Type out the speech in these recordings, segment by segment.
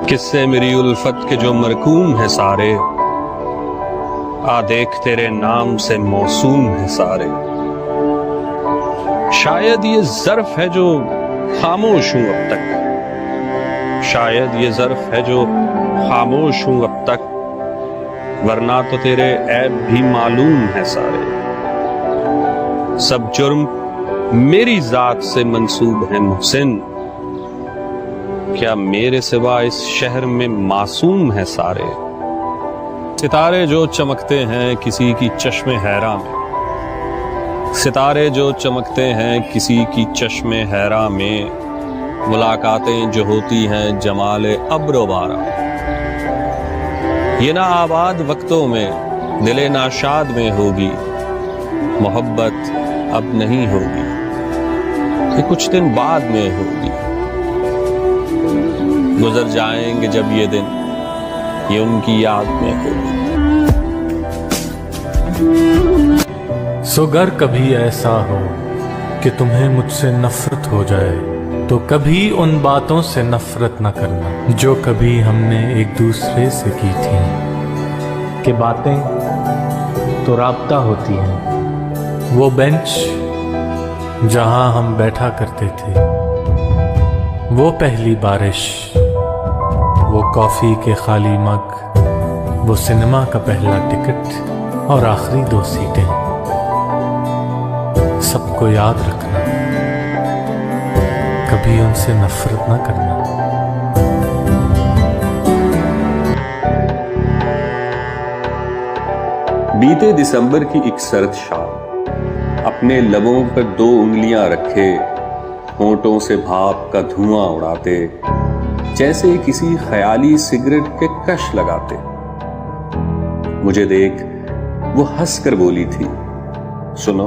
किस्से मेरी उल्फत के जो मरकूम है सारे, आ देख तेरे नाम से मौसूम है सारे। शायद ये ज़र्फ है जो खामोश हूं अब तक, शायद ये ज़र्फ है जो खामोश हूं अब तक, वरना तो तेरे ऐब भी मालूम है सारे। सब जुर्म मेरी जात से मंसूब है मुहसिन, क्या मेरे सिवा इस शहर में मासूम है सारे। सितारे जो चमकते हैं किसी की चश्मे हैरा में, सितारे जो चमकते हैं किसी की चश्मे हैरा में, मुलाकातें जो होती हैं जमाले अब्रोबारा। ये ना आबाद वक्तों में दिले नाशाद में होगी, मोहब्बत अब नहीं होगी, ये कुछ दिन बाद में होगी। गुजर जाएंगे जब ये दिन, ये उनकी याद में होगी। सो गर कभी ऐसा हो कि तुम्हें मुझसे नफरत हो जाए, तो कभी उन बातों से नफरत न करना जो कभी हमने एक दूसरे से की थी। कि बातें तो राब्ता होती हैं, वो बेंच जहां हम बैठा करते थे, वो पहली बारिश, वो कॉफी के खाली मग, वो सिनेमा का पहला टिकट और आखिरी 2 सीटें, सबको याद रखना, कभी उनसे नफरत ना करना। बीते दिसंबर की एक सर्द शाम, अपने लबों पर 2 उंगलियां रखे, होंठों से भाप का धुआं उड़ाते, जैसे किसी ख्याली सिगरेट के कश लगाते। मुझे देख वो हंसकर बोली थी, सुनो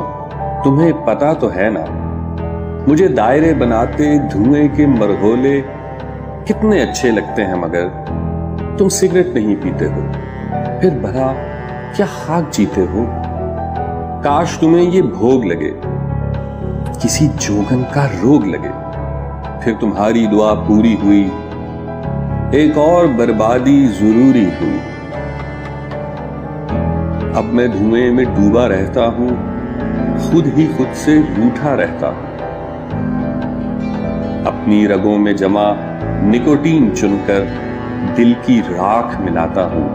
तुम्हें पता तो है ना, मुझे दायरे बनाते धुएं के मरघोले कितने अच्छे लगते हैं, मगर तुम सिगरेट नहीं पीते हो, फिर भला क्या खाक जीते हो। काश तुम्हें ये भोग लगे, किसी जोगन का रोग लगे, फिर तुम्हारी दुआ पूरी हुई, एक और बर्बादी जरूरी हुई। अब मैं धुएं में डूबा रहता हूं, खुद ही खुद से रूठा रहता हूं, अपनी रगों में जमा निकोटीन चुनकर दिल की राख मिलाता हूं,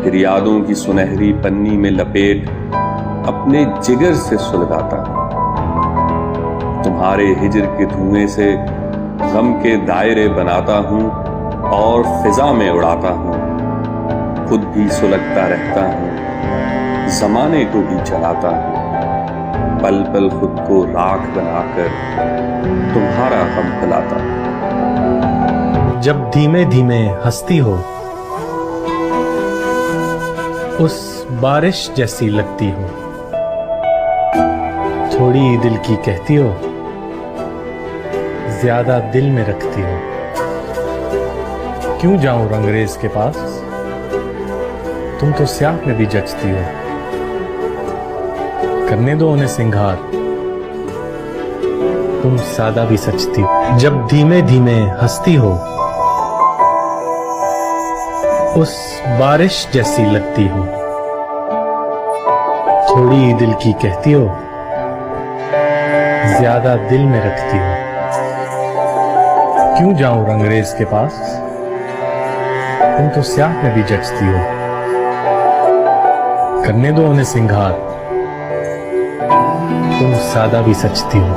फिर यादों की सुनहरी पन्नी में लपेट अपने जिगर से सुलगाता हूं। तुम्हारे हिजर के धुएं से गम के दायरे बनाता हूं और फिजा में उड़ाता हूं, खुद भी सुलगता रहता हूं, जमाने को भी जलाता हूं, पल पल खुद को राख बनाकर तुम्हारा गम फैलाता हूं। जब धीमे धीमे हंसती हो, उस बारिश जैसी लगती हो, थोड़ी दिल की कहती हो, ज्यादा दिल में रखती हो। क्यों जाऊं रंगरेज के पास, तुम तो स्याह में भी जचती हो। करने दो उन्हें सिंगार, तुम सादा भी सचती हो। जब धीमे धीमे हंसती हो, उस बारिश जैसी लगती हो, थोड़ी दिल की कहती हो, ज्यादा दिल में रखती हो। क्यों जाऊं रंगरेज के पास, तुम तो स्याह में भी जचती हो। करने दो उन्हें सिंगार, तुम सादा भी सचती हो।